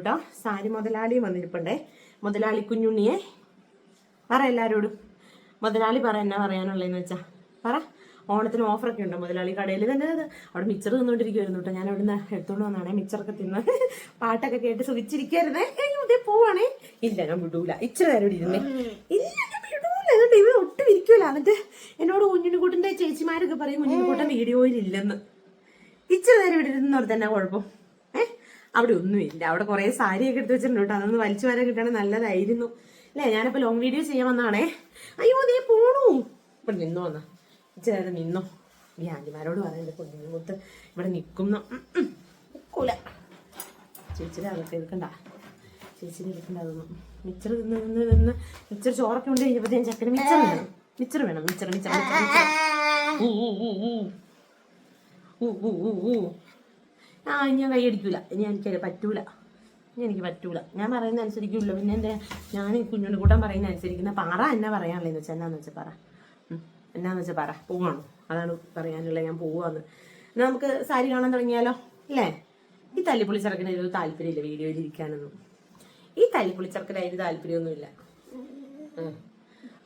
കേട്ടോ. സാരി മുതലാളി വന്നിരിപ്പുണ്ടേ. മുതലാളി കുഞ്ഞുണ്ണിയെ പറ എല്ലാവരോടും. മുതലാളി പറ എന്നാ പറയാനുള്ളതെന്ന് വെച്ചാ പറ. ഓണത്തിന് ഓഫറൊക്കെ ഉണ്ടോ മുതലാളി കടയിൽ? തന്നെ അവിടെ മിച്ചർ തിന്നോണ്ടിരിക്കുവായിരുന്നു കേട്ടോ. ഞാൻ അവിടുന്ന് എടുത്തോണ്ട് വന്നാണേ മിച്ചറൊക്കെ തിന്ന് പാട്ടൊക്കെ കേട്ട് സുഖിച്ചിരിക്കായിരുന്നേ. അതേ പോവാണേ. ഇല്ല ഞാൻ വിടൂല, ഇച്ചിരി നേരം ഇവിടെ ഇരുന്നേ. ഇല്ല ഞാൻ വിടൂല, എന്നിട്ട് ഇവ ഒട്ടും ഇരിക്കൂല. എന്നിട്ട് എന്നോട് കുഞ്ഞിനുകൂട്ടന്റെ ചേച്ചിമാരൊക്കെ പറയും കുഞ്ഞിനുകൂട്ടൻ വീഡിയോയിൽ ഇല്ലെന്ന്. ഇച്ചിരി നേരം ഇവിടെ ഇരുന്നോട് തന്നെ കുഴപ്പം. അവിടെ ഒന്നുമില്ല. അവിടെ കുറെ സാരിയൊക്കെ എടുത്ത് വെച്ചിട്ടുണ്ട് കേട്ടോ. അതൊന്ന് വലിച്ചു വരാൻ കിട്ടുകയാണെങ്കിൽ നല്ലതായിരുന്നു അല്ലേ. ഞാനിപ്പോ ലോങ് വീഡിയോ ചെയ്യാൻ വന്നാണേ. അയ്യോ നീ പോണു. ഇവിടെ നിന്നോ എന്നാ ഇച്ചിരി നേരം നിന്നോ. ഈ ആന്റിമാരോട് പറയുന്നത് കുഞ്ഞുമുത്ത് ഇവിടെ നിൽക്കുന്നു. നിൽക്കൂല. ചേച്ചിയുടെ അകത്ത് എടുക്കണ്ട, ചേച്ചിയുടെ എടുക്കണ്ട. അതൊന്നും മിച്ചർ തിന്ന് നിന്ന് നിന്ന് മിച്ചർ ചോറൊക്കെ ഉണ്ട് കഴിഞ്ഞപ്പോഴത്തേക്കും ചക്കന് മിച്ചർ വേണം. മിച്ചർ വേണം. മിച്ചർ മിച്ചർ മിച്ചർ ഞാൻ കൈയടിക്കൂല. ഇനി എനിക്കത് പറ്റൂല. എനിക്ക് പറ്റൂല. ഞാൻ പറയുന്ന അനുസരിക്കുള്ളൂ. പിന്നെ എന്താ ഞാൻ കുഞ്ഞുണ്ട് കൂട്ടം പറയുന്ന അനുസരിക്കുന്ന. പറ എന്നാ പറയാനുള്ളതെന്ന് വെച്ചാൽ എന്നാന്ന് വെച്ചാൽ പറ. എന്നാന്ന് വെച്ചാൽ പറ. പോവാണോ? അതാണ് പറയാനുള്ളത്. ഞാൻ പോവാന്ന്. എന്നാൽ നമുക്ക് സാരി കാണാൻ തുടങ്ങിയാലോ അല്ലേ? ഈ തല്ലിപ്പൊളിച്ചെറുക്കിന് ഒരു താല്പര്യമില്ല വീഡിയോയിൽ ഇരിക്കാനൊന്നും. ഈ തല്ലിപ്പൊളിച്ചെറുക്കിന് അതിന് താല്പര്യമൊന്നുമില്ല.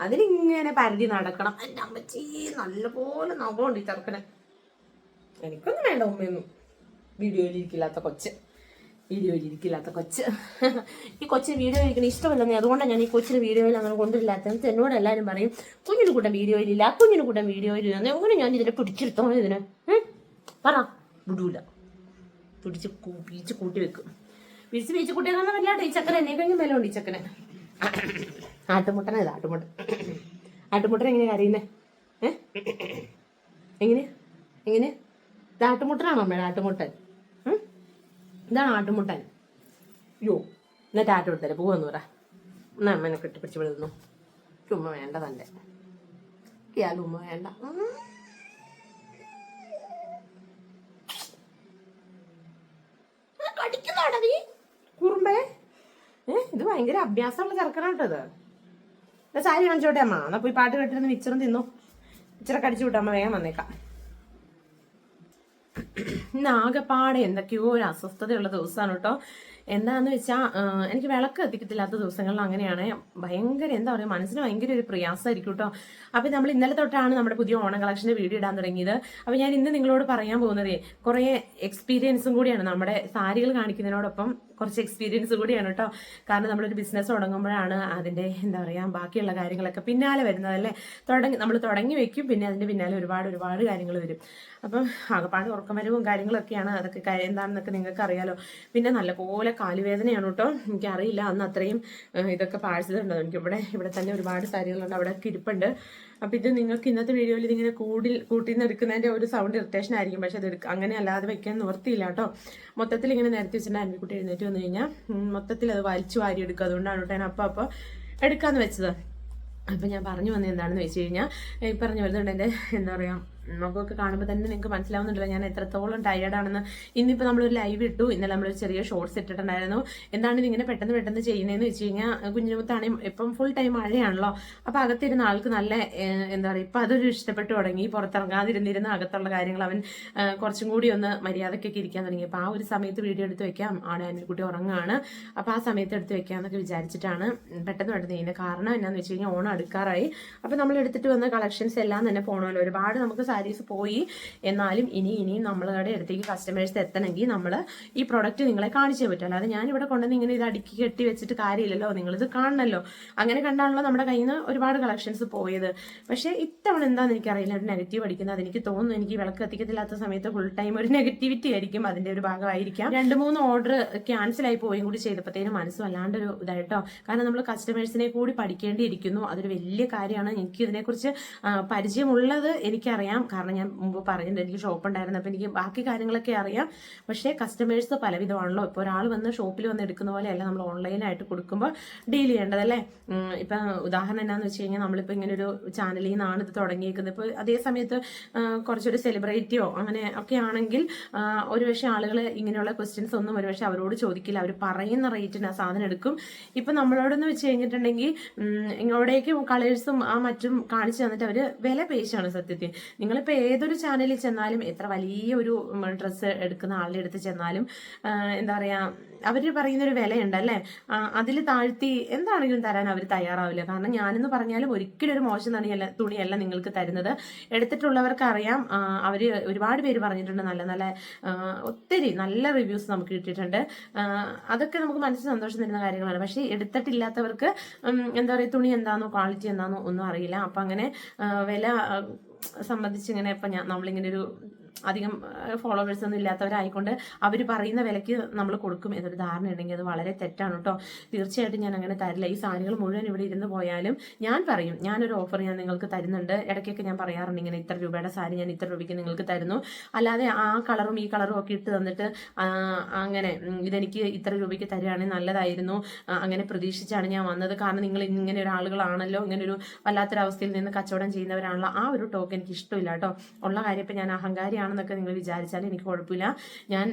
അതിനിങ്ങനെ പരതി നടക്കണം. എൻ്റെ അമ്മച്ചി നല്ലപോലെ നഖമുണ്ട് ഈ ചെറുക്കന്. എനിക്കൊന്നും വേണ്ട ഉമ്മയൊന്നും. വീഡിയോയിലിരിക്കില്ലാത്ത കൊച്ച്. ഈ കൊച്ചിന് വീഡിയോ ഇരിക്കണ ഇഷ്ടമല്ലെന്നേ. അതുകൊണ്ടാണ് ഞാൻ ഈ കൊച്ചിന് വീഡിയോയിൽ അങ്ങനെ കൊണ്ടില്ലാത്തത്. എന്നോട് എല്ലാവരും പറയും കുഞ്ഞിന് കൂട്ടം വീഡിയോയിലില്ല, കുഞ്ഞിന് കൂട്ടം വീഡിയോയിലില്ല. എങ്ങനെ ഞാൻ ഇതിനെ പിടിച്ചെടുത്തോ? ഇതിന് പറ. വിടൂല. പിടിച്ച് കൂട്ടി വെക്കും. പിടിച്ച് കൂട്ടിയെന്ന് വല്ലാണ്ട് ഈ ചക്കന എന്നെ കഴിഞ്ഞ വില ഉണ്ട് ഈ ചക്കന്. ആട്ടുമുട്ടനെ ഇത് ആട്ടുമുട്ടൻ എങ്ങനെയാ അറിയുന്നേ? എങ്ങനെ ഇത് ആട്ടുമുട്ടനാണോ അമ്മയുടെ ആട്ടുമുട്ടൻ? ഇതാണ് ആട്ടുമുട്ടൻ. യോ എന്നിട്ട് ആട്ടു കൊടുത്തല്ലേ പോവെന്ന് പറ. എന്നാ അമ്മനെ കെട്ടിപ്പിടിച്ച് വിടുന്നു. ഉമ്മ വേണ്ട തൻ്റെ ഇയാളും ഉമ്മ വേണ്ട. കടിക്കുന്നോടാ നീ കുറുമ്പേ. ഇത് ഭയങ്കര അഭ്യാസമുള്ള ചെറുക്കനാട്ടത്. സാരി കാണിച്ചോട്ടെ അമ്മ. എന്നാ പോയി പാട്ട് കേട്ടിരുന്ന് മിച്ചറും തിന്നു. ഇച്ചിരി കടിച്ചു വിട്ടോ അമ്മ. വേഗം വന്നേക്കാം. ഇന്ന് ആകെപ്പാടെ എന്തൊക്കെയോ ഒരു അസ്വസ്ഥതയുള്ള ദിവസമാണ് കേട്ടോ. എന്താന്ന് വെച്ചാൽ എനിക്ക് വിളക്ക് കത്തിക്കത്തില്ലാത്ത ദിവസങ്ങളിൽ അങ്ങനെയാണ്. ഭയങ്കര എന്താ പറയുക, മനസ്സിന് ഭയങ്കര ഒരു പ്രയാസമായിരിക്കും കേട്ടോ. അപ്പം നമ്മൾ ഇന്നലെ തൊട്ടാണ് നമ്മുടെ പുതിയ ഓണം കളക്ഷൻ്റെ വീഡിയോ ഇടാൻ തുടങ്ങിയത്. അപ്പം ഞാൻ ഇന്ന് നിങ്ങളോട് പറയാൻ പോകുന്നതേ കുറേ എക്സ്പീരിയൻസും കൂടിയാണ്. നമ്മുടെ സാരികൾ കാണിക്കുന്നതിനോടൊപ്പം കുറച്ച് എക്സ്പീരിയൻസ് കൂടിയാണ് കേട്ടോ. കാരണം നമ്മളൊരു ബിസിനസ് തുടങ്ങുമ്പോഴാണ് അതിൻ്റെ എന്താ പറയുക ബാക്കിയുള്ള കാര്യങ്ങളൊക്കെ പിന്നാലെ വരുന്നതല്ലേ. നമ്മൾ തുടങ്ങി വെക്കും, പിന്നെ അതിൻ്റെ പിന്നാലെ ഒരുപാട് കാര്യങ്ങൾ വരും. അപ്പം ആകെപ്പാട് ഉറക്കമരവും കാര്യങ്ങളൊക്കെയാണ്. അതൊക്കെ എന്താണെന്നൊക്കെ നിങ്ങൾക്ക് അറിയാലോ. പിന്നെ നല്ലപോലെ കാലുവേദനയാണ് കേട്ടോ. എനിക്കറിയില്ല അന്ന് അത്രയും ഇതൊക്കെ പാഴ്സൽ ഉണ്ടോ. ഇവിടെ തന്നെ ഒരുപാട് സാരികളുണ്ട്. അവിടെ ഇരിപ്പുണ്ട്. അപ്പം ഇത് നിങ്ങൾക്ക് ഇന്നത്തെ വീഡിയോയിൽ ഇതിങ്ങനെ കൂട്ടിന്ന് എടുക്കുന്നതിൻ്റെ ഒരു സൗണ്ട് ഇറിറ്റേഷൻ ആയിരിക്കും. പക്ഷെ അത് അങ്ങനെ അല്ലാതെ വെക്കാൻ നിവർത്തിയില്ല കേട്ടോ. മൊത്തത്തിൽ ഇങ്ങനെ നിരത്തി വെച്ചിട്ട് അൻവിക്കുട്ടി എഴുന്നേറ്റ് വന്നു കഴിഞ്ഞാൽ മൊത്തത്തിൽ അത് വലിച്ചു വാരി എടുക്കുക. അതുകൊണ്ടാണ് കേട്ടോ ഞാൻ അപ്പോൾ എടുക്കാമെന്ന് വെച്ചത്. അപ്പം ഞാൻ പറഞ്ഞു വന്നത് എന്താണെന്ന് വെച്ച് കഴിഞ്ഞാൽ ഈ പറഞ്ഞു വരുന്നുണ്ട് എൻ്റെ എന്താ പറയുക മുഖമൊക്കെ കാണുമ്പോൾ തന്നെ നിങ്ങൾക്ക് മനസ്സിലാവുന്നുണ്ടല്ലോ ഞാൻ എത്രത്തോളം ടയേർഡാണെന്ന്. ഇന്നിപ്പോൾ നമ്മളൊരു ലൈവ് ഇട്ടു. ഇന്നലെ നമ്മളൊരു ചെറിയ ഷോർട്സ് ഇട്ടിട്ടുണ്ടായിരുന്നു. എന്താണ് ഇതിങ്ങനെ പെട്ടെന്ന് ചെയ്യുന്നതെന്ന് വെച്ച് കഴിഞ്ഞാൽ കുഞ്ഞുമുത്താണെങ്കിൽ ഇപ്പം ഫുൾ ടൈം മഴയാണല്ലോ. അപ്പോൾ അകത്തിരുന്ന ആൾക്ക് നല്ല എന്താ പറയുക ഇപ്പം അതൊരു ഇഷ്ടപ്പെട്ടു തുടങ്ങി. പുറത്തിറങ്ങാതിരുന്നിരുന്ന അകത്തുള്ള കാര്യങ്ങൾ അവൻ കുറച്ചും കൂടി ഒന്ന് മര്യാദക്കൊക്കെ ഇരിക്കാൻ തുടങ്ങി. അപ്പോൾ ആ ഒരു സമയത്ത് വീഡിയോ എടുത്ത് വെക്കാം. ആടെ അനിൽക്കുട്ടി ഉറങ്ങുകയാണ്. അപ്പോൾ ആ സമയത്ത് എടുത്ത് വെക്കാമെന്നൊക്കെ വിചാരിച്ചിട്ടാണ് പെട്ടെന്ന് ചെയ്യുന്നത്. കാരണം എന്നാന്ന് വെച്ച് കഴിഞ്ഞാൽ ഓണം അടുക്കാറായി. അപ്പോൾ നമ്മൾ എടുത്തിട്ട് വന്ന കളക്ഷൻസ് എല്ലാം തന്നെ പോകണമല്ലോ. ഒരുപാട് നമുക്ക് സാരീസ് പോയി. എന്നാലും ഇനിയും നമ്മളുടെ അടുത്തേക്ക് കസ്റ്റമേഴ്സ് എത്തണമെങ്കിൽ നമ്മൾ ഈ പ്രൊഡക്റ്റ് നിങ്ങളെ കാണിച്ചേ പറ്റും. അല്ലാതെ ഞാനിവിടെ കൊണ്ടുവന്ന് ഇങ്ങനെ ഇത് അടുക്കി കെട്ടി വെച്ചിട്ട് കാര്യമില്ലല്ലോ. നിങ്ങളിത് കാണണമല്ലോ. അങ്ങനെ കണ്ടാണല്ലോ നമ്മുടെ കയ്യിൽ നിന്ന് ഒരുപാട് കളക്ഷൻസ് പോയത്. പക്ഷേ ഇത്തവണ എന്താണെന്ന് എനിക്കറിയില്ല, ഒരു നെഗറ്റീവ് അടിക്കുന്നത്. അതെനിക്ക് തോന്നുന്നു എനിക്ക് വിളക്ക് കത്തിക്കത്തില്ലാത്ത സമയത്ത് ഫുൾ ടൈം ഒരു നെഗറ്റിവിറ്റി ആയിരിക്കും. അതിന്റെ ഒരു ഭാഗമായിരിക്കാം. 2-3 ഓർഡർ ക്യാൻസലായി പോയും കൂടി ചെയ്തപ്പോഴത്തേനും മനസ്സ് വല്ലാണ്ടൊരു ഇതായിട്ടോ. കാരണം നമ്മൾ കസ്റ്റമേഴ്സിനെ കൂടി പഠിക്കേണ്ടിയിരിക്കുന്നു. അതൊരു വലിയ കാര്യമാണ്. എനിക്ക് ഇതിനെക്കുറിച്ച് പരിചയമുള്ളത് എനിക്കറിയാം. കാരണം ഞാൻ മുമ്പ് പറഞ്ഞിട്ടുണ്ട് എനിക്ക് ഷോപ്പ് ഉണ്ടായിരുന്നു. അപ്പോൾ എനിക്ക് ബാക്കി കാര്യങ്ങളൊക്കെ അറിയാം. പക്ഷേ കസ്റ്റമേഴ്സ് പലവിധമാണല്ലോ. ഇപ്പോൾ ഒരാൾ വന്ന് ഷോപ്പിൽ വന്ന് എടുക്കുന്ന പോലെയല്ല നമ്മൾ ഓൺലൈനായിട്ട് കൊടുക്കുമ്പോൾ ഡീൽ ചെയ്യേണ്ടതല്ലേ. ഇപ്പം ഉദാഹരണം എന്നാന്ന് വെച്ച് കഴിഞ്ഞാൽ നമ്മളിപ്പോൾ ഇങ്ങനെ ഒരു ചാനലിൽ നിന്നാണ് ഇത് തുടങ്ങിയിരിക്കുന്നത്. ഇപ്പോൾ അതേ സമയത്ത് കുറച്ചൊരു സെലിബ്രിറ്റിയോ അങ്ങനെ ഒക്കെ ആണെങ്കിൽ ഒരുപക്ഷെ ആളുകൾ ഇങ്ങനെയുള്ള ക്വസ്റ്റ്യൻസ് ഒന്നും ഒരുപക്ഷെ അവരോട് ചോദിക്കില്ല. അവർ പറയുന്ന റേറ്റിന് ആ സാധനം എടുക്കും. ഇപ്പം നമ്മളോടെന്ന് വെച്ച് കഴിഞ്ഞിട്ടുണ്ടെങ്കിൽ ഇങ്ങോട്ടേക്ക് കളേഴ്സും ആ മറ്റും കാണിച്ചു തന്നിട്ട് അവർ വില പേശാണ് സത്യത്തിൽ. നിങ്ങളിപ്പോൾ ഏതൊരു ചാനലിൽ ചെന്നാലും എത്ര വലിയ ഒരു ഡ്രസ്സ് എടുക്കുന്ന ആളുടെ അടുത്ത് ചെന്നാലും എന്താ പറയുക, അവർ പറയുന്നൊരു വിലയുണ്ട് അല്ലേ, അതിൽ താഴ്ത്തി എന്താണെങ്കിലും തരാൻ അവർ തയ്യാറാവില്ല. കാരണം ഞാനെന്ന് പറഞ്ഞാലും ഒരിക്കലും ഒരു മോശം തുണിയല്ല നിങ്ങൾക്ക് തരുന്നത്. എടുത്തിട്ടുള്ളവർക്ക് അറിയാം, അവർ ഒരുപാട് പേര് പറഞ്ഞിട്ടുണ്ട്, നല്ല നല്ല ഒത്തിരി നല്ല റിവ്യൂസ് നമുക്ക് കിട്ടിയിട്ടുണ്ട്. അതൊക്കെ നമുക്ക് മനസ്സിന് സന്തോഷം തരുന്ന കാര്യങ്ങളാണ്. പക്ഷേ എടുത്തിട്ടില്ലാത്തവർക്ക് എന്താ പറയുക, തുണി എന്താണോ ക്വാളിറ്റി എന്താണോ ഒന്നും അറിയില്ല. അപ്പം അങ്ങനെ വില സംബന്ധിച്ച് ഇങ്ങനെ ഇപ്പം നമ്മളിങ്ങനെ ഒരു അധികം ഫോളോവേഴ്സ് ഒന്നും ഇല്ലാത്തവരായിക്കൊണ്ട് അവർ പറയുന്ന വിലയ്ക്ക് നമ്മൾ കൊടുക്കും എന്നൊരു ധാരണ ഉണ്ടെങ്കിൽ അത് വളരെ തെറ്റാണ് കേട്ടോ. തീർച്ചയായിട്ടും ഞാൻ അങ്ങനെ തരില്ല. ഈ സാരികൾ മുഴുവൻ ഇവിടെ ഇരുന്ന് പോയാലും ഞാൻ പറയും, ഞാനൊരു ഓഫർ ഞാൻ നിങ്ങൾക്ക് തരുന്നുണ്ട്. ഇടയ്ക്കൊക്കെ ഞാൻ പറയാറുണ്ട്, ഇങ്ങനെ ഇത്ര രൂപയുടെ സാരി ഞാൻ ഇത്ര രൂപയ്ക്ക് നിങ്ങൾക്ക് തരുന്നു. അല്ലാതെ ആ കളറും ഈ കളറും ഒക്കെ ഇട്ട് തന്നിട്ട് അങ്ങനെ ഇതെനിക്ക് ഇത്ര രൂപയ്ക്ക് തരികയാണെങ്കിൽ നല്ലതായിരുന്നു, അങ്ങനെ പ്രതീക്ഷിച്ചാണ് ഞാൻ വന്നത്, കാരണം നിങ്ങൾ ഇങ്ങനെ ഒരാളുകളാണല്ലോ, ഇങ്ങനെ ഒരു വല്ലാത്തൊരവസ്ഥയിൽ നിന്ന് കച്ചവടം ചെയ്യുന്നവരാണല്ലോ, ആ ഒരു ടോക്ക് എനിക്ക് ഇഷ്ടമില്ല കേട്ടോ. ഉള്ള കാര്യം ഇപ്പം ഞാൻ അഹങ്കാരിയാണെന്നൊക്കെ നിങ്ങൾ വിചാരിച്ചാലും എനിക്ക് കുഴപ്പമില്ല. ഞാൻ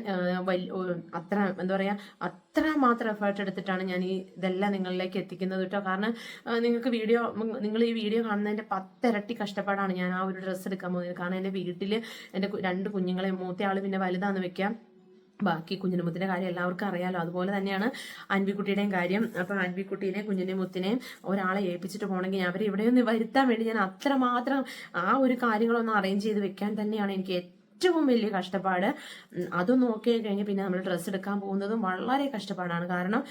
അത്ര എന്താ പറയുക, അത്ര മാത്രം എഫേർട്ട് എടുത്തിട്ടാണ് ഞാൻ ഇതെല്ലാം നിങ്ങളിലേക്ക് എത്തിക്കുന്നത് കേട്ടോ. കാരണം നിങ്ങൾ ഈ വീഡിയോ കാണുന്നതിൻ്റെ 10 ഇരട്ടി കഷ്ടപ്പാടാണ് ഞാൻ ആ ഒരു ഡ്രസ്സ് എടുക്കാൻ പോകുന്നത്. കാരണം എൻ്റെ വീട്ടിൽ എൻ്റെ 2 കുഞ്ഞുങ്ങളെ, മൂത്തയാൾ പിന്നെ വലുതാന്ന് വെക്കാം, ബാക്കി കുഞ്ഞിനുമുത്തിൻ്റെ കാര്യം എല്ലാവർക്കും അറിയാലോ. അതുപോലെ തന്നെയാണ് അൻവിക്കുട്ടിയുടെയും കാര്യം. അപ്പം അൻവിക്കുട്ടീനെയും കുഞ്ഞിനുമുത്തിനെയും ഒരാളെ ഏൽപ്പിച്ചിട്ട് പോകണമെങ്കിൽ അവരെ ഇവിടെയൊന്ന് വരുത്താൻ വേണ്ടി ഞാൻ അത്രമാത്രം ആ ഒരു കാര്യങ്ങളൊന്ന് അറേഞ്ച് ചെയ്ത് വെക്കാൻ തന്നെയാണ് എനിക്ക് ഏറ്റവും വലിയ കഷ്ടപ്പാട്. അതും നോക്കി കഴിഞ്ഞ് പിന്നെ നമ്മൾ ഡ്രസ്സ് എടുക്കാൻ പോകുന്നതും വളരെ കഷ്ടപ്പാടാണ്. കാരണം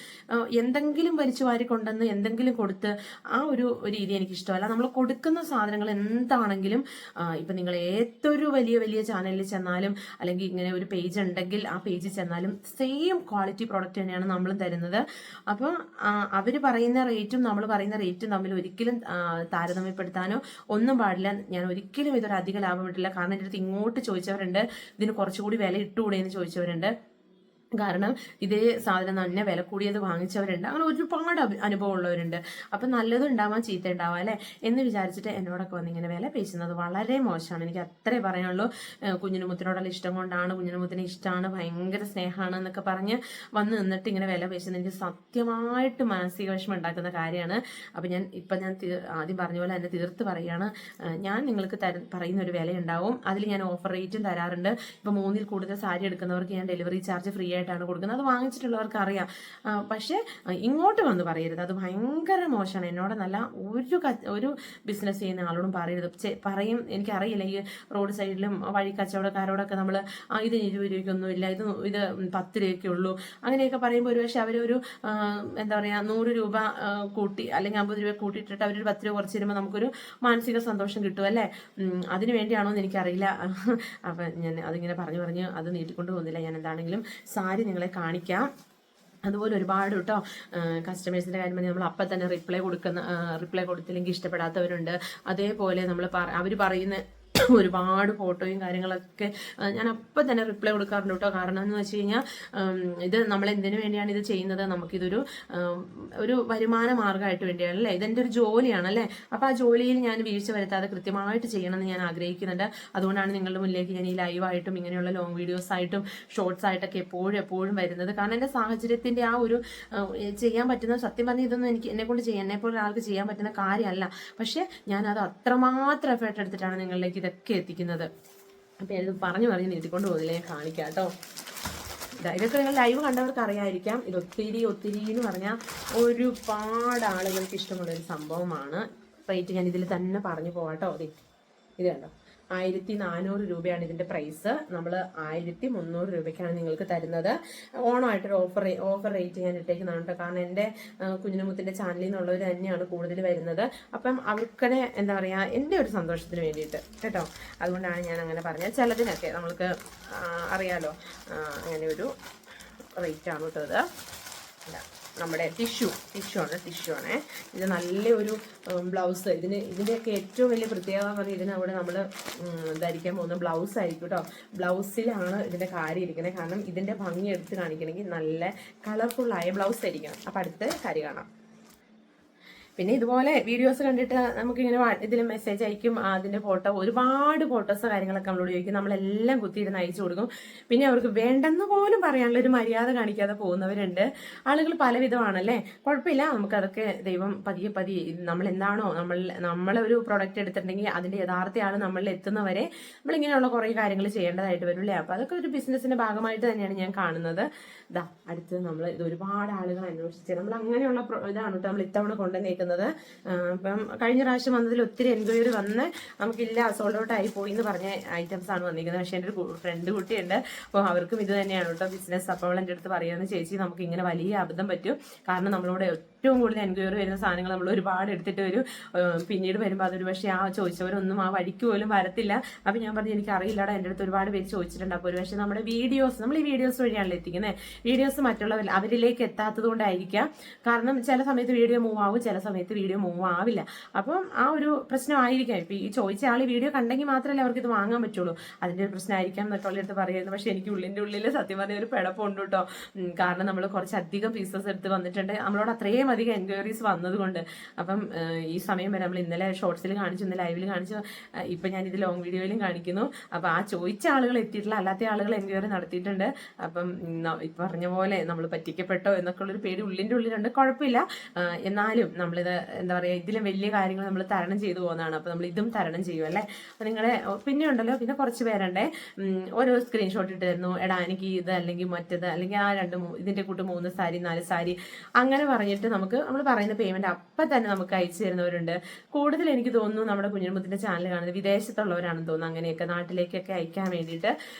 എന്തെങ്കിലും വലിച്ചു വാരി കൊണ്ടുവന്ന് എന്തെങ്കിലും കൊടുത്ത് ആ ഒരു രീതി എനിക്ക് ഇഷ്ടമല്ല. നമ്മൾ കൊടുക്കുന്ന സാധനങ്ങൾ എന്താണെങ്കിലും ഇപ്പം നിങ്ങൾ ഏതൊരു വലിയ വലിയ ചാനലിൽ ചെന്നാലും അല്ലെങ്കിൽ ഇങ്ങനെ ഒരു പേജ് ഉണ്ടെങ്കിൽ ആ പേജിൽ ചെന്നാലും സെയിം ക്വാളിറ്റി പ്രോഡക്റ്റ് തന്നെയാണ് നമ്മളും തരുന്നത്. അപ്പോൾ അവർ പറയുന്ന റേറ്റും നമ്മൾ പറയുന്ന റേറ്റും തമ്മിൽ ഒരിക്കലും താരതമ്യപ്പെടുത്താനോ ഒന്നും പാടില്ല. ഞാൻ ഒരിക്കലും ഇതൊരു അധിക ലാഭം ഇട്ടില്ല. കാരണം എൻ്റെ അടുത്ത് ഇങ്ങോട്ട് ചോദിച്ചവരുണ്ട്, ഇതിന് കുറച്ചുകൂടി വില ഇട്ടുകൂടെ എന്ന് ചോദിച്ചവരുണ്ട്. കാരണം ഇതേ സാധനം തന്നെ വില കൂടിയത് വാങ്ങിച്ചവരുണ്ട്. അങ്ങനെ ഒരുപാട് അനുഭവം ഉള്ളവരുണ്ട്. അപ്പം നല്ലതും ഉണ്ടാവാം ചീത്ത ഉണ്ടാവാം അല്ലേ എന്ന് വിചാരിച്ചിട്ട് എന്നോടൊക്കെ വന്ന് ഇങ്ങനെ വില പേശുന്നത് വളരെ മോശമാണ്. എനിക്ക് അത്രേ പറയാനുള്ളൂ. കുഞ്ഞിനുമുത്തിനോടുള്ള ഇഷ്ടം കൊണ്ടാണ്, കുഞ്ഞിനുമുത്തിനെ ഇഷ്ടമാണ്, ഭയങ്കര സ്നേഹമാണ് എന്നൊക്കെ പറഞ്ഞ് വന്ന് നിന്നിട്ട് ഇങ്ങനെ വില പേശുന്നത് എനിക്ക് സത്യമായിട്ട് മാനസിക വിഷമം ഉണ്ടാക്കുന്ന കാര്യമാണ്. അപ്പം ഞാൻ ആദ്യം പറഞ്ഞ പോലെ തന്നെ തീർത്ത് പറയുകയാണ്, ഞാൻ നിങ്ങൾക്ക് പറയുന്ന ഒരു വില ഉണ്ടാവും. അതിൽ ഞാൻ ഓഫർ റേറ്റും തരാറുണ്ട്. ഇപ്പം 3-ൽ കൂടുതൽ സാരി എടുക്കുന്നവർക്ക് ഞാൻ ഡെലിവറി ചാർജ് ഫ്രീ ആയിട്ടാണ് കൊടുക്കുന്നത്. അത് വാങ്ങിച്ചിട്ടുള്ളവർക്ക് അറിയാം. പക്ഷേ ഇങ്ങോട്ട് വന്ന് പറയരുത്, അത് ഭയങ്കര മോശമാണ്. എന്നോട് ഒരു ബിസിനസ് ചെയ്യുന്ന ആളോടും പറയും. എനിക്കറിയില്ല, ഈ റോഡ് സൈഡിലും വഴി കച്ചവടക്കാരോടൊക്കെ നമ്മൾ ഇത് 20 രൂപയ്ക്കൊന്നുമില്ല, ഇത് 10 രൂപയ്ക്കേ ഉള്ളൂ അങ്ങനെയൊക്കെ പറയുമ്പോൾ ഒരുപക്ഷെ അവരൊരു എന്താ പറയുക 100 രൂപ കൂട്ടി അല്ലെങ്കിൽ 50 രൂപ കൂട്ടിയിട്ടിട്ട് അവരൊരു 10 രൂപ കുറച്ച് തരുമ്പോൾ നമുക്കൊരു മാനസിക സന്തോഷം കിട്ടുമല്ലേ. അതിന് വേണ്ടിയാണോ എന്ന് എനിക്കറിയില്ല. അപ്പം ഞാൻ അതിങ്ങനെ പറഞ്ഞ് അത് നീട്ടിക്കൊണ്ട് പോകുന്നില്ല. ഞാൻ എന്താണെങ്കിലും സാരി നിങ്ങളെ കാണിക്കാം. അതുപോലെ ഒരുപാട് കേട്ടോ കസ്റ്റമേഴ്സിൻ്റെ കാര്യം പറഞ്ഞാൽ നമ്മൾ അപ്പം തന്നെ റിപ്ലൈ കൊടുത്തില്ലെങ്കിൽ ഇഷ്ടപ്പെടാത്തവരുണ്ട്. അതേപോലെ അവർ പറയുന്ന ഒരുപാട് ഫോട്ടോയും കാര്യങ്ങളൊക്കെ ഞാൻ അപ്പം തന്നെ റിപ്ലൈ കൊടുക്കാറുണ്ട് കേട്ടോ. കാരണം എന്ന് വെച്ച് കഴിഞ്ഞാൽ ഇത് നമ്മൾ എന്തിനു വേണ്ടിയാണ് ഇത് ചെയ്യുന്നത്, നമുക്കിതൊരു വരുമാന മാർഗ്ഗമായിട്ട് വേണ്ടിയാണ് അല്ലേ, ഇതെൻ്റെ ഒരു ജോലിയാണല്ലേ. അപ്പോൾ ആ ജോലിയിൽ ഞാൻ വീഴ്ച വരുത്താതെ കൃത്യമായിട്ട് ചെയ്യണമെന്ന് ഞാൻ ആഗ്രഹിക്കുന്നുണ്ട്. അതുകൊണ്ടാണ് നിങ്ങളുടെ മുന്നിലേക്ക് ഞാൻ ഈ ലൈവായിട്ടും ഇങ്ങനെയുള്ള ലോങ് വീഡിയോസ് ആയിട്ടും ഷോർട്സ് ആയിട്ടൊക്കെ എപ്പോഴും വരുന്നത്. കാരണം എൻ്റെ സാഹചര്യത്തിൻ്റെ ആ ഒരു ചെയ്യാൻ പറ്റുന്ന, സത്യം പറഞ്ഞാൽ ഇതൊന്നും എന്നെക്കൊണ്ട് എന്നെപ്പോലെ ഒരാൾക്ക് ചെയ്യാൻ പറ്റുന്ന കാര്യമല്ല. പക്ഷേ ഞാനത് അത്രമാത്രം എഫേർട്ട് എടുത്തിട്ടാണ് നിങ്ങളിലേക്ക് ഇതൊക്കെ എത്തിക്കുന്നത്. അപ്പം ഞാനിത് പറഞ്ഞു നീട്ടിക്കൊണ്ട് പോകുന്നില്ല, ഞാൻ കാണിക്കാം കേട്ടോ. ഇതൊക്കെ നിങ്ങൾ ലൈവ് കണ്ടവർക്ക് അറിയായിരിക്കാം. ഇത് ഒത്തിരി എന്ന് പറഞ്ഞാൽ ഒരുപാട് ആളുകൾക്ക് ഇഷ്ടമുള്ളൊരു സംഭവമാണ്. റേറ്റ് ഞാൻ ഇതിൽ തന്നെ പറഞ്ഞു പോവാട്ടോ. ഇത് കണ്ടോ, 1400 രൂപയാണ് ഇതിൻ്റെ പ്രൈസ്. നമ്മൾ 1300 രൂപയ്ക്കാണ് നിങ്ങൾക്ക് തരുന്നത്. ഓണമായിട്ടൊരു ഓഫർ റേറ്റ് ഞാൻ ഇട്ടേക്കുന്നതാണ് കേട്ടോ. കാരണം എൻ്റെ കുഞ്ഞിനുമുത്തിൻ്റെ ചാനലിൽ നിന്നുള്ളവർ തന്നെയാണ് കൂടുതൽ വരുന്നത്. അപ്പം അവർക്കടെ എന്താ പറയുക, എൻ്റെ ഒരു സന്തോഷത്തിന് വേണ്ടിയിട്ട് കേട്ടോ. അതുകൊണ്ടാണ് ഞാൻ അങ്ങനെ പറഞ്ഞത്. ചിലതിനൊക്കെ നമ്മൾക്ക് അറിയാലോ അങ്ങനെ ഒരു റേറ്റാണ് കേട്ടോ. ഇത് നമ്മുടെ ടിഷ്യൂ ആണ്. ഇത് നല്ലൊരു ബ്ലൗസ്. ഇതിൻ്റെയൊക്കെ ഏറ്റവും വലിയ പ്രത്യേകത എന്ന് പറഞ്ഞാൽ ഇതിനവിടെ നമ്മൾ ധരിക്കാൻ പോകുന്ന ബ്ലൗസ് ആയിരിക്കും കേട്ടോ. ബ്ലൗസിലാണ് ഇതിൻ്റെ കാര്യം ഇരിക്കുന്നത്. കാരണം ഇതിൻ്റെ ഭംഗി എടുത്ത് കാണിക്കണമെങ്കിൽ നല്ല കളർഫുള്ളായ ബ്ലൗസ് ആയിരിക്കണം. അപ്പം അടുത്ത കാര്യം കാണാം. പിന്നെ ഇതുപോലെ വീഡിയോസ് കണ്ടിട്ട് നമുക്കിങ്ങനെ ഇതിൽ മെസ്സേജ് അയക്കും, അതിന്റെ ഫോട്ടോ, ഒരുപാട് ഫോട്ടോസ് കാര്യങ്ങളൊക്കെ നമ്മളോട് ചോദിക്കും. നമ്മളെല്ലാം കുത്തിയിരുന്ന് അയച്ചു കൊടുക്കും. പിന്നെ അവർക്ക് വേണ്ടെന്ന് പോലും പറയാനുള്ള ഒരു മര്യാദ കാണിക്കാതെ പോകുന്നവരുണ്ട്. ആളുകൾ പലവിധമാണല്ലേ, കുഴപ്പമില്ല, നമുക്കതൊക്കെ ദൈവം പതിയെ പതിയെ നമ്മൾ എന്താണോ നമ്മളെ ഒരു പ്രൊഡക്റ്റ് എടുത്തിട്ടുണ്ടെങ്കിൽ അതിന്റെ യഥാർത്ഥ ആൾ നമ്മളിൽ എത്തുന്നവരെ നമ്മളിങ്ങനെയുള്ള കുറേ കാര്യങ്ങൾ ചെയ്യേണ്ടതായിട്ട് വരും അല്ലേ. അപ്പൊ അതൊക്കെ ഒരു ബിസിനസിന്റെ ഭാഗമായിട്ട് തന്നെയാണ് ഞാൻ കാണുന്നത്. ഇതാ അടുത്ത് നമ്മൾ ഇത് ഒരുപാട് ആളുകൾ അന്വേഷിച്ച് നമ്മൾ അങ്ങനെയുള്ള ഇതാണ് കേട്ടോ നമ്മൾ ഇത്തവണ കൊണ്ടുവന്നേക്കുന്നത്. അപ്പം കഴിഞ്ഞ പ്രാവശ്യം വന്നതിൽ ഒത്തിരി എൻക്വയറി വന്ന് നമുക്കില്ല, സോൾഡ് ഔട്ട് ആയി പോയി എന്ന് പറഞ്ഞ ഐറ്റംസ് ആണ് വന്നിരിക്കുന്നത്. പക്ഷെ എൻ്റെ ഒരു ഫ്രണ്ട് കുട്ടിയുണ്ട്, അപ്പോൾ അവർക്കും ഇത് തന്നെയാണ് കേട്ടോ ബിസിനസ്. അപ്പോൾ അവൾ എൻ്റെ അടുത്ത് പറയുന്നത്, ചേച്ചി നമുക്ക് ഇങ്ങനെ വലിയ അബദ്ധം പറ്റും, കാരണം നമ്മളോട് ഏറ്റവും കൂടുതൽ എൻക്വയറി വരുന്ന സാധനങ്ങൾ നമ്മൾ ഒരുപാട് എടുത്തിട്ട് വരും, പിന്നീട് വരുമ്പോൾ അതൊരു പക്ഷേ ആ ചോദിച്ചവരൊന്നും ആ വഴിക്ക് പോലും വരത്തില്ല. അപ്പം ഞാൻ പറഞ്ഞു എനിക്ക് അറിയില്ലടാ, എൻ്റെ അടുത്ത് ഒരുപാട് പേര് ചോദിച്ചിട്ടുണ്ട്. അപ്പോൾ ഒരു പക്ഷേ നമ്മുടെ വീഡിയോസ്, നമ്മൾ ഈ വീഡിയോസ് വഴിയാണല്ലോ എത്തിക്കുന്നത്, വീഡിയോസ് മറ്റുള്ളവർ അവരിലേക്ക് എത്താത്തത് കൊണ്ടായിരിക്കാം. കാരണം ചില സമയത്ത് വീഡിയോ മൂവ് ആവും, ചില സമയത്ത് വീഡിയോ മൂവ് ആവില്ല. അപ്പം ആ ഒരു പ്രശ്നമായിരിക്കാം. ഇപ്പം ഈ ചോദിച്ച ആൾ വീഡിയോ കണ്ടെങ്കിൽ മാത്രമല്ലേ അവർക്ക് ഇത് വാങ്ങാൻ പറ്റുള്ളൂ, അതിൻ്റെ ഒരു പ്രശ്നമായിരിക്കാം എന്നൊക്കെ ഉള്ള അടുത്ത് പറയുന്നത്. പക്ഷെ എനിക്ക് ഉള്ളിൽ സത്യം പറഞ്ഞ ഒരു പിഴപ്പുണ്ട് കേട്ടോ. കാരണം നമ്മൾ കുറച്ചധികം പീസസ് എടുത്ത് വന്നിട്ടുണ്ട്, നമ്മളോട് അത്രയും അധികം എൻക്വയറീസ് വന്നതുകൊണ്ട്. അപ്പം ഈ സമയം വരെ നമ്മൾ ഇന്നലെ ഷോർട്സിൽ കാണിച്ചു, ഇന്ന് ലൈവിൽ കാണിച്ചു, ഇപ്പം ഞാനിത് ലോങ് വീഡിയോയിലും കാണിക്കുന്നു. അപ്പം ആ ചോദിച്ച ആളുകൾ എത്തിയിട്ടില്ല, അല്ലാത്ത ആളുകൾ എൻക്വയറി നടത്തിയിട്ടുണ്ട്. അപ്പം ഇപ്പം പറഞ്ഞ പോലെ നമ്മൾ പറ്റിക്കപ്പെട്ടോ എന്നൊക്കെ ഉള്ളൊരു പേടി ഉള്ളിലുണ്ട്. കുഴപ്പമില്ല, എന്നാലും നമ്മളിത് എന്താ പറയുക, ഇതിലും വലിയ കാര്യങ്ങൾ നമ്മൾ തരണം ചെയ്തു പോകുന്നതാണ്. അപ്പോൾ നമ്മൾ ഇതും തരണം ചെയ്യും അല്ലേ. അപ്പോൾ നിങ്ങളെ പിന്നെ ഉണ്ടല്ലോ, പിന്നെ കുറച്ച് പേരുണ്ടേ ഓരോ സ്ക്രീൻഷോട്ട് ഇട്ട് തരുന്നു, എടാ എനിക്ക് ഇത് അല്ലെങ്കിൽ മറ്റത് അല്ലെങ്കിൽ ആ ഇതിന്റെ കൂട്ട് 3 സാരി 4 സാരി അങ്ങനെ പറഞ്ഞിട്ട് നമ്മൾ പറയുന്ന പേയ്മെന്റ് അപ്പം തന്നെ നമുക്ക് അയച്ചു തരുന്നവരുണ്ട്. കൂടുതൽ എനിക്ക് തോന്നുന്നു നമ്മുടെ കുഞ്ഞുമുത്തിന്റെ ചാനൽ കാണുന്നത് വിദേശത്തുള്ളവരാണെന്ന് തോന്നുന്നു, അങ്ങനെയൊക്കെ നാട്ടിലേക്കൊക്കെ അയക്കാൻ വേണ്ടിയിട്ട്.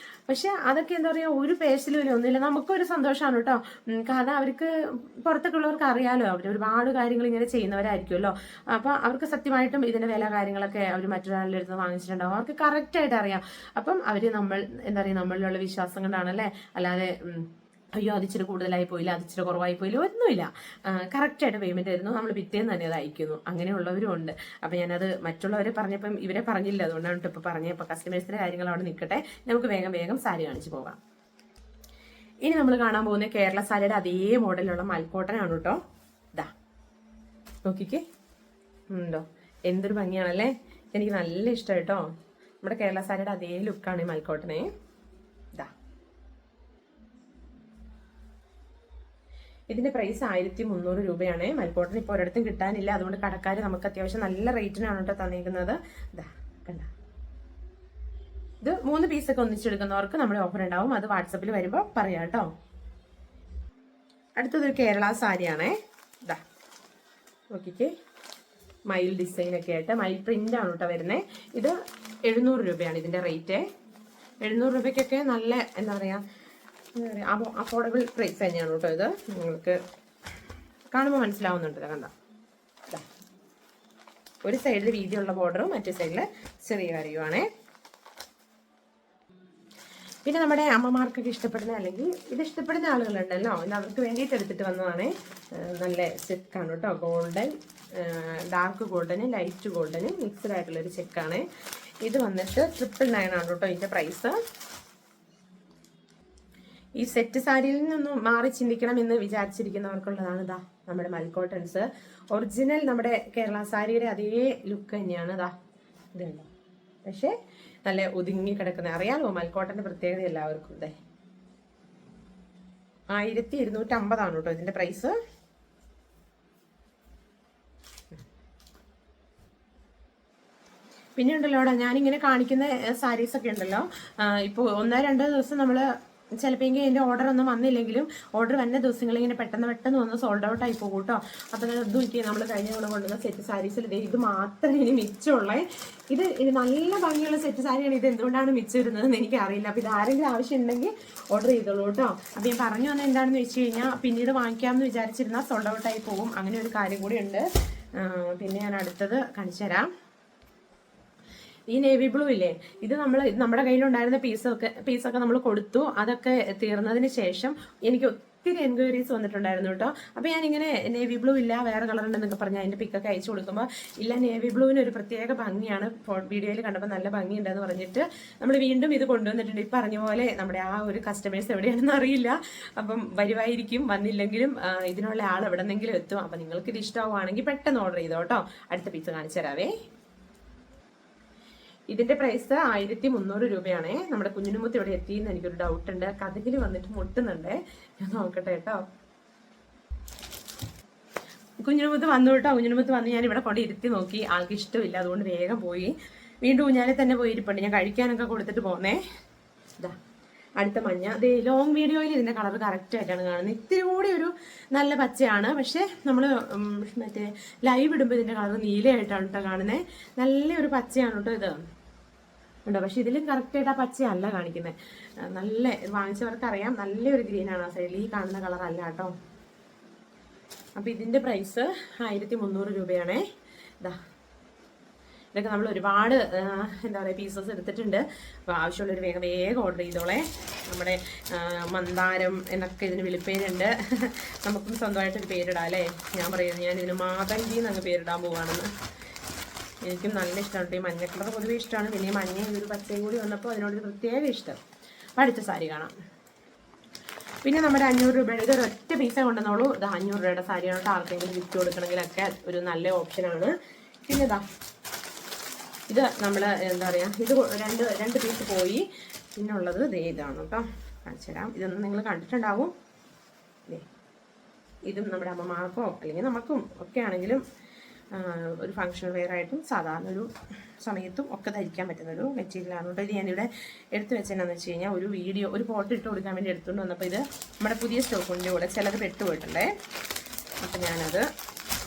പക്ഷെ അതൊക്കെ എന്താ പറയുക, ഒരു പേഴ്സിലും ഒന്നുമില്ല, നമുക്കൊരു സന്തോഷമാണ് കേട്ടോ. കാരണം അവർക്ക് പുറത്തൊക്കെ ഉള്ളവർക്ക് അറിയാലോ, അവർ ഒരുപാട് കാര്യങ്ങൾ ഇങ്ങനെ ചെയ്യുന്നവരായിരിക്കുമല്ലോ. അപ്പൊ അവർക്ക് സത്യമായിട്ടും ഇതിന്റെ വില കാര്യങ്ങളൊക്കെ അവർ മറ്റൊരാളുടെ അടുത്ത് വാങ്ങിച്ചിട്ടുണ്ടാവും, അവർക്ക് കറക്റ്റ് ആയിട്ട് അറിയാം. അപ്പം അവര് എന്താ പറയുക, നമ്മളിലുള്ള വിശ്വാസം കൊണ്ടാണല്ലേ, അല്ലാതെ അയ്യോ അതിച്ചിരി കൂടുതലായി പോയില്ല, അതിച്ചിരി കുറവായി പോയില്ല, ഒന്നുമില്ല. കറക്റ്റായിട്ട് പേയ്മെന്റ് തരുന്നു, നമ്മൾ പിറ്റേന്ന് തന്നെ അത് അയക്കുന്നു. അങ്ങനെയുള്ളവരും ഉണ്ട്. അപ്പം ഞാനത് മറ്റുള്ളവരെ പറഞ്ഞപ്പം ഇവരെ പറഞ്ഞില്ല, അതുകൊണ്ടാണ് ഇപ്പോൾ പറഞ്ഞത്. ഇപ്പോൾ കസ്റ്റമേഴ്സിന്റെ കാര്യങ്ങൾ അവിടെ നിൽക്കട്ടെ, നമുക്ക് വേഗം സാരി കാണിച്ചു പോകാം. ഇനി നമ്മൾ കാണാൻ പോകുന്ന കേരള സാരിയുടെ അതേ മോഡലിലുള്ള മൽക്കോട്ടനാണ് കേട്ടോ. ഇതാ നോക്കിക്കേ, ഉണ്ടോ എന്തൊരു ഭംഗിയാണല്ലേ, എനിക്ക് നല്ല ഇഷ്ടം കേട്ടോ. നമ്മുടെ കേരള സാരിയുടെ അതേ ലുക്കാണ് ഈ മൽക്കോട്ടനെ. ഇതിന്റെ പ്രൈസ് 1300 രൂപയാണ്. മൽക്കോട്ടൻ ഇപ്പോൾ ഒരിടത്തും കിട്ടാനില്ല, അതുകൊണ്ട് കടക്കാർ നമുക്ക് അത്യാവശ്യം നല്ല റേറ്റിനാണ് കേട്ടോ തന്നിരിക്കുന്നത്. ഇതാ കണ്ട, ഇത് 3 പീസൊക്കെ ഒന്നിച്ചെടുക്കുന്നവർക്ക് നമ്മുടെ ഓഫർ ഉണ്ടാവും, അത് വാട്സപ്പിൽ വരുമ്പോൾ പറയാം കേട്ടോ. അടുത്തതൊരു കേരള സാരിയാണേ. ഇതാ നോക്കിക്കേ, മയിൽ ഡിസൈനൊക്കെ ആയിട്ട് മയിൽ പ്രിന്റ് ആണ് കേട്ടോ വരുന്നത്. ഇത് 700 രൂപയാണ് ഇതിന്റെ റേറ്റ്. 700 രൂപയ്ക്കൊക്കെ നല്ല എന്താ പറയാ അഫോർഡബിൾ പ്രൈസ് തന്നെയാണ് കേട്ടോ. ഇത് നിങ്ങൾക്ക് കാണുമ്പോൾ മനസ്സിലാവുന്നുണ്ടല്ലോ, കണ്ട ഒരു സൈഡിൽ വീതിയുള്ള ബോർഡറും മറ്റേ സൈഡിൽ ചെറിയ കാര്യവുമാണേ. പിന്നെ നമ്മുടെ അമ്മമാർക്കൊക്കെ ഇഷ്ടപ്പെടുന്ന, അല്ലെങ്കിൽ ഇത് ഇഷ്ടപ്പെടുന്ന ആളുകളുണ്ടല്ലോ, ഇത് അവർക്ക് വേണ്ടിയിട്ട് എടുത്തിട്ട് വന്നതാണ്. നല്ല ചെക്കാണ് കേട്ടോ, ഗോൾഡൻ, ഡാർക്ക് ഗോൾഡനും ലൈറ്റ് ഗോൾഡനും മിക്സ്ഡ് ആയിട്ടുള്ളൊരു ചെക്കാണ്. ഇത് വന്നിട്ട് 999 ആണ് കേട്ടോ ഇതിന്റെ പ്രൈസ്. ഈ സെറ്റ് സാരിയിൽ നിന്നൊന്നും മാറി ചിന്തിക്കണം എന്ന് വിചാരിച്ചിരിക്കുന്നവർക്കുള്ളതാണ് ഇതാ നമ്മുടെ മൽക്കോട്ടൻസ്. ഒറിജിനൽ നമ്മുടെ കേരള സാരിയുടെ അതേ ലുക്ക് തന്നെയാണ്. ഇതാ ഇതുണ്ടോ, പക്ഷെ നല്ല ഒതുങ്ങി കിടക്കുന്ന, അറിയാലോ മൽക്കോട്ടന്റെ പ്രത്യേകത എല്ലാവർക്കും. ഇതേ 1250 ആണ് കേട്ടോ ഇതിന്റെ പ്രൈസ്. പിന്നെ ഉണ്ടല്ലോ ഞാനിങ്ങനെ കാണിക്കുന്ന സാരീസ് ഒക്കെ ഉണ്ടല്ലോ, ഇപ്പോൾ 1-2 ദിവസം നമ്മൾ ചിലപ്പോൾ എൻ്റെ ഓർഡർ ഒന്നും വന്നില്ലെങ്കിലും ഓർഡർ വന്ന ദിവസങ്ങളിൽ ഇങ്ങനെ പെട്ടെന്ന് വന്ന് സോൾഡ് ഔട്ട് ആയി പോകും കേട്ടോ. അപ്പം ഇതും എനിക്ക് നമ്മൾ കഴിഞ്ഞ തവണ കൊണ്ടുവന്ന സെറ്റ് സാരീസിൽ ഇത് മാത്രമേ ഇനി മിച്ചമുള്ളേ. ഇത് നല്ല ഭംഗിയുള്ള സെറ്റ് സാരിയാണ്. ഇത് എന്തുകൊണ്ടാണ് മിച്ചം വരുന്നതെന്ന് എനിക്കറിയില്ല. അപ്പോൾ ഇത് ആരെങ്കിലും ആവശ്യം ഉണ്ടെങ്കിൽ ഓർഡർ ചെയ്തോളൂ കേട്ടോ. അപ്പം ഞാൻ പറഞ്ഞു വന്നത് എന്താണെന്ന് വെച്ച് കഴിഞ്ഞാൽ, പിന്നീട് വാങ്ങിക്കാമെന്ന് വിചാരിച്ചിരുന്നാൽ സോൾഡ് ഔട്ട് ആയി പോകും, അങ്ങനെ ഒരു കാര്യം കൂടി ഉണ്ട്. പിന്നെ ഞാൻ അടുത്തത് കാണിച്ചു തരാം. ഈ നേവി ബ്ലൂ ഇല്ലേ, ഇത് നമ്മുടെ കയ്യിലുണ്ടായിരുന്ന പീസൊക്കെ നമ്മൾ കൊടുത്തു. അതൊക്കെ തീർന്നതിന് ശേഷം എനിക്ക് ഒത്തിരി എൻക്വയറീസ് വന്നിട്ടുണ്ടായിരുന്നു കേട്ടോ. അപ്പോൾ ഞാനിങ്ങനെ നേവി ബ്ലൂ ഇല്ല വേറെ കളർ ഉണ്ടെന്നൊക്കെ പറഞ്ഞാൽ അതിൻ്റെ പിക്കൊക്കെ അയച്ചു കൊടുക്കുമ്പോൾ ഇല്ല നേവി ബ്ലൂവിന് ഒരു പ്രത്യേക ഭംഗിയാണ്, വീഡിയോയിൽ കണ്ടപ്പോൾ നല്ല ഭംഗിയുണ്ടെന്ന് പറഞ്ഞിട്ട് നമ്മൾ വീണ്ടും ഇത് കൊണ്ടുവന്നിട്ടുണ്ട്. ഈ പറഞ്ഞ പോലെ നമ്മുടെ ആ ഒരു കസ്റ്റമേഴ്സ് എവിടെയാണെന്ന് അറിയില്ല, അപ്പം വരുമായിരിക്കും, വന്നില്ലെങ്കിലും ഇതിനുള്ള ആൾ എവിടെന്നെങ്കിലും എത്തും. അപ്പം നിങ്ങൾക്ക് ഇത് ഇഷ്ടമാവുകയാണെങ്കിൽ പെട്ടെന്ന് ഓർഡർ ചെയ്തോ കേട്ടോ. അടുത്ത പീസ് കാണിച്ചു തരാവേ. ഇതിന്റെ പ്രൈസ് 1300 രൂപയാണേ. നമ്മുടെ കുഞ്ഞിനുമുത്ത് ഇവിടെ എത്തിയെന്ന് എനിക്കൊരു ഡൗട്ട് ഉണ്ട്. കഥകിൽ വന്നിട്ട് മുട്ടുന്നുണ്ട്, ഞാൻ നോക്കട്ടെ കേട്ടോ. കുഞ്ഞിനുമുത്ത് വന്നു കേട്ടോ. കുഞ്ഞിനുമുത്ത് വന്ന് ഞാൻ ഇവിടെ കൊണ്ട് ഇരുത്തി നോക്കി, ആൾക്ക് ഇഷ്ടമില്ല, അതുകൊണ്ട് വേഗം പോയി. വീണ്ടും ഊഞ്ഞാലെ തന്നെ പോയി ഇരിപ്പുണ്ട്. ഞാൻ കഴിക്കാനൊക്കെ കൊടുത്തിട്ട് പോന്നേ. ഇതാ അടുത്ത മഞ്ഞ. അതേ ലോങ് വീഡിയോയിൽ ഇതിന്റെ കളർ കറക്റ്റ് ആയിട്ടാണ് കാണുന്നത്. ഇത്തിരി കൂടി ഒരു നല്ല പച്ചയാണ്, പക്ഷെ നമ്മൾ മറ്റേ ലൈവ് ഇടുമ്പോൾ ഇതിന്റെ കളർ നീലയായിട്ടാണ് കേട്ടോ കാണുന്നത്. നല്ലൊരു പച്ചയാണ് കേട്ടോ ഇത് ഉണ്ടോ. പക്ഷെ ഇതിലും കറക്റ്റായിട്ട് ആ പച്ചയല്ല കാണിക്കുന്നത്. നല്ല വാങ്ങിച്ചവർക്ക് അറിയാം, നല്ലൊരു ഗ്രീനാണ് ആ സൈഡിൽ. ഈ കാണുന്ന കളർ അല്ല കേട്ടോ. അപ്പൊ ഇതിന്റെ പ്രൈസ് 1300 രൂപയാണേ. ഇതാ ഇതൊക്കെ നമ്മൾ ഒരുപാട് എന്താ പറയുക പീസസ് എടുത്തിട്ടുണ്ട്. അപ്പോൾ ആവശ്യമുള്ളൊരു വേഗം വേഗം ഓർഡർ ചെയ്തോളെ. നമ്മുടെ മന്ദാരം എന്നൊക്കെ ഇതിന് വിളിപ്പേരുണ്ട്. നമുക്കും സ്വന്തമായിട്ടൊരു പേരിടാം അല്ലേ. ഞാൻ പറയുന്നത് ഞാൻ ഇതിന് മാതങ്കി എന്നങ്ങ് പേരിടാൻ പോവുകയാണെന്ന്. എനിക്കും നല്ല ഇഷ്ടമാണ്. ഈ മഞ്ഞ കളർ പൊതുവെ ഇഷ്ടമാണ്. പിന്നെ മഞ്ഞയും ഒരു പച്ചയും കൂടി വന്നപ്പോൾ അതിനോടൊരു പ്രത്യേക ഇഷ്ടം. അപ്പോൾ അടുത്ത സാരി കാണാം. പിന്നെ നമ്മുടെ 500 രൂപയുടെ ഇത് ഒറ്റ പീസ കൊണ്ടുവന്നോളൂ. ഇത് 500 രൂപയുടെ സാരിയാണ് കേട്ടോ. ആർക്കെങ്കിലും ഗിഫ്റ്റ് കൊടുക്കണമെങ്കിലൊക്കെ ഒരു നല്ല ഓപ്ഷനാണ്. പിന്നെ ഇതാ ഇത് നമ്മൾ എന്താ പറയുക, ഇത് രണ്ട് പീസ് പോയി. പിന്നുള്ളത് ഇതാണ് കേട്ടോ, കാണിച്ചു തരാം. ഇതൊന്നും നിങ്ങൾ കണ്ടിട്ടുണ്ടാവും. ഇതും നമ്മുടെ അമ്മമാർക്കോ അല്ലെങ്കിൽ നമുക്കും ഒക്കെ ആണെങ്കിലും ഒരു ഫങ്ഷണൽ വെയർ ആയിട്ടും സാധാരണ ഒരു സമയത്തും ഒക്കെ ധരിക്കാൻ പറ്റുന്നൊരു മെറ്റീരിയലാണ് കേട്ടോ. ഇത് ഞാനിവിടെ എടുത്തു വെച്ചതെന്നു വെച്ച് കഴിഞ്ഞാൽ ഒരു വീഡിയോ ഒരു ഫോട്ടോ ഇട്ട് കൊടുക്കാൻ വേണ്ടി എടുത്തുകൊണ്ട് വന്നപ്പോൾ ഇത് നമ്മുടെ പുതിയ സ്റ്റോക്കിൻ്റെ കൂടെ ചിലത് പെട്ടുപോയിട്ടുണ്ടേ. അപ്പം ഞാനത്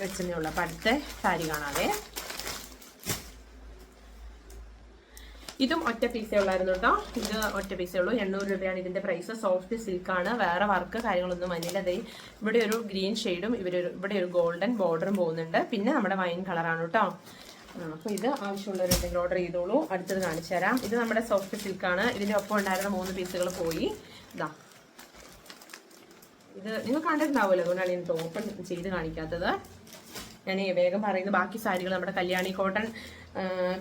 വെച്ചതേ ഉള്ളൂ. അപ്പം അടുത്ത സാരി കാണാതെ. ഇതും ഒറ്റ പീസേ ഉള്ളായിരുന്നു കേട്ടോ. ഇത് ഒറ്റ പീസേ ഉള്ളൂ. 800 രൂപയാണ് ഇതിന്റെ പ്രൈസ്. സോഫ്റ്റ് സിൽക്കാണ്, വേറെ വർക്ക് കാര്യങ്ങളൊന്നും വന്നില്ല. അതെ ഇവിടെ ഒരു ഗ്രീൻ ഷെയ്ഡും ഇവിടെ ഒരു ഗോൾഡൻ ബോർഡറും പോകുന്നുണ്ട്. പിന്നെ നമ്മുടെ വൈൻ കളറാണ് കേട്ടോ. അപ്പോൾ ഇത് ആവശ്യമുള്ളവരുണ്ടെങ്കിൽ ഓർഡർ ചെയ്തോളൂ. അടുത്തത് കാണിച്ചു തരാം. ഇത് നമ്മുടെ സോഫ്റ്റ് സിൽക്കാണ്. ഇതിന്റെ ഒപ്പം ഉണ്ടായിരുന്ന 3 പീസുകൾ പോയി. ഇതാ ഇത് നിങ്ങൾ കണ്ടിട്ടുണ്ടാവുമല്ലോ, അതുകൊണ്ടാണ് എനിക്ക് ഓപ്പൺ ചെയ്ത് കാണിക്കാത്തത്. ഞാൻ വേഗം പറയുന്നത് ബാക്കി സാരികൾ നമ്മുടെ കല്യാണി കോട്ടൺ,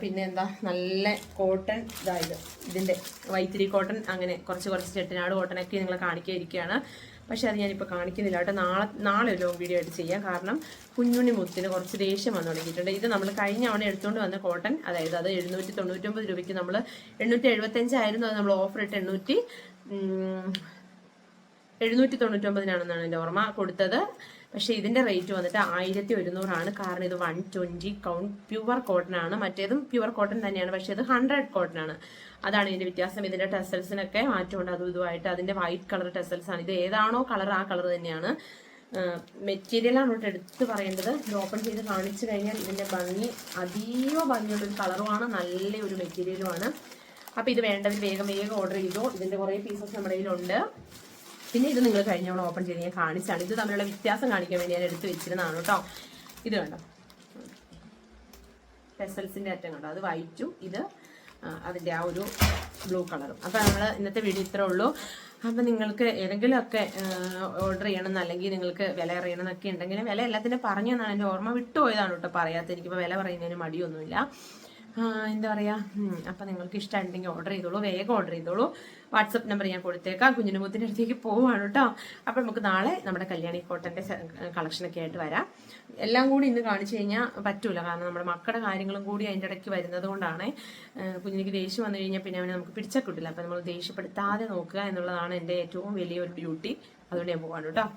പിന്നെ എന്താ നല്ല കോട്ടൺ, ഇതായത് ഇതിൻ്റെ വൈത്തിരി കോട്ടൺ, അങ്ങനെ കുറച്ച് ചെട്ടിനാട് കോട്ടണൊക്കെ നിങ്ങൾ കാണിക്കാതിരിക്കുകയാണ്. പക്ഷെ അത് ഞാനിപ്പോൾ കാണിക്കുന്നില്ല കേട്ടോ. നാളെ ഒരു ലോങ് വീഡിയോ ആയിട്ട് ചെയ്യാം. കാരണം കുഞ്ഞുണ്ണി മുത്തിന് കുറച്ച് ദേഷ്യം വന്നു തുടങ്ങിയിട്ടുണ്ട്. ഇത് നമ്മൾ കഴിഞ്ഞ തവണ എടുത്തുകൊണ്ട് വന്ന കോട്ടൺ, അതായത് അത് 799 രൂപയ്ക്ക് നമ്മൾ 875 ആയിരുന്നു. അത് നമ്മൾ ഓഫർ ഇട്ട് 799 എൻ്റെ ഓർമ്മ കൊടുത്തത്. പക്ഷേ ഇതിന്റെ റേറ്റ് വന്നിട്ട് 1100 കാരണം ഇത് 120 കൗണ്ട് പ്യുവർ കോട്ടൺ ആണ്. മറ്റേതും പ്യുവർ കോട്ടൺ തന്നെയാണ്, പക്ഷേ ഇത് 100 കോട്ടൺ ആണ്. അതാണ് ഇതിന്റെ വ്യത്യാസം. ഇതിന്റെ ടെസൽസിനൊക്കെ മാറ്റമുണ്ട്. അതും ഇതുമായിട്ട് അതിന്റെ വൈറ്റ് കളർ ടെസൽസ് ആണ്. ഇത് ഏതാണോ കളർ ആ കളർ തന്നെയാണ്. മെറ്റീരിയലാണ് ഇവിടെ എടുത്ത് പറയേണ്ടത്. ഇത് ഓപ്പൺ ചെയ്ത് കാണിച്ചു കഴിഞ്ഞാൽ ഇതിന്റെ ഭംഗി അതീവ ഭംഗിയുള്ളൊരു കളറുമാണ്, നല്ലൊരു മെറ്റീരിയലുമാണ്. അപ്പോൾ ഇത് വേണ്ടവർ വേഗം ഓർഡർ ചെയ്തോ. ഇതിന്റെ കുറേ പീസസ് നമ്മുടെ കയ്യിലുണ്ട്. പിന്നെ ഇത് നിങ്ങൾ കഴിഞ്ഞോളം ഓപ്പൺ ചെയ്ത് ഞാൻ കാണിച്ചാണ്. ഇത് തമ്മിലുള്ള വ്യത്യാസം കാണിക്കാൻ വേണ്ടി ഞാൻ എടുത്ത് വെച്ചിരുന്നതാണ് കേട്ടോ. ഇത് കണ്ടോ, ടെസൽസിന്റെ അറ്റം കണ്ടോ, അത് വൈറ്റും ഇത് അതിൻ്റെ ആ ഒരു ബ്ലൂ കളറും. അപ്പോൾ നമ്മൾ ഇന്നത്തെ വീഡിയോ ഇത്രേ ഉള്ളൂ. അപ്പം നിങ്ങൾക്ക് ഏതെങ്കിലുമൊക്കെ ഓർഡർ ചെയ്യണം എന്നല്ലെങ്കിൽ നിങ്ങൾക്ക് വില അറിയണം എന്നൊക്കെ ഉണ്ടെങ്കിൽ വില എല്ലാത്തിനും പറഞ്ഞു എന്നാണ് എൻ്റെ ഓർമ്മ. വിട്ടുപോയതാണ് കേട്ടോ പറയാത്ത. എനിക്കിപ്പോൾ വില പറയുന്നതിന് മടിയൊന്നുമില്ല. എന്താ പറയുക. അപ്പം നിങ്ങൾക്ക് ഇഷ്ടമുണ്ടെങ്കിൽ ഓർഡർ ചെയ്തോളൂ, വേഗം ഓർഡർ ചെയ്തോളൂ. വാട്സപ്പ് നമ്പർ ഞാൻ കൊടുത്തേക്കാം. കുഞ്ഞിനുമുത്തിൻ്റെ അടുത്തേക്ക് പോവുകയാണ് കേട്ടോ. അപ്പം നമുക്ക് നാളെ നമ്മുടെ കല്യാണി കോട്ടൻ്റെ കളക്ഷനൊക്കെ ആയിട്ട് വരാം. എല്ലാം കൂടി ഇന്ന് കാണിച്ചു കഴിഞ്ഞാൽ പറ്റൂല, കാരണം നമ്മുടെ മക്കളുടെ കാര്യങ്ങളും കൂടി അതിൻ്റെ ഇടയ്ക്ക് വരുന്നത് കൊണ്ടാണ്. കുഞ്ഞിക്ക് ദേഷ്യം വന്നു കഴിഞ്ഞാൽ പിന്നെ അവനെ നമുക്ക് പിടിച്ചാൽ കിട്ടില്ല. അപ്പം നമ്മൾ ദേഷ്യപ്പെടുത്താതെ നോക്കുക എന്നുള്ളതാണ് എൻ്റെ ഏറ്റവും വലിയൊരു ഡ്യൂട്ടി. അതുകൊണ്ട് ഞാൻ പോവാണ് കേട്ടോ.